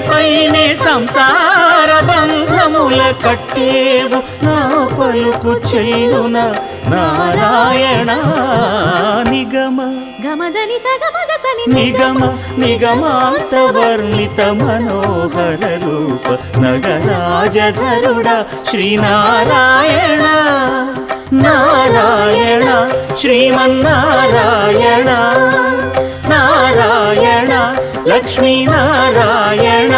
పైనే సంసార బంధముల కట్టేవు నా పలుకు చెల్లున నారాయణ నిగమ గమదని సగమగసని నిగమ నిగమాంత వర్ణిత మనోహర రూప నగరాజధరుడ శ్రీనారాయణ నారాయణ శ్రీమన్నారాయణ నారాయణ లక్ష్మీనారాయణ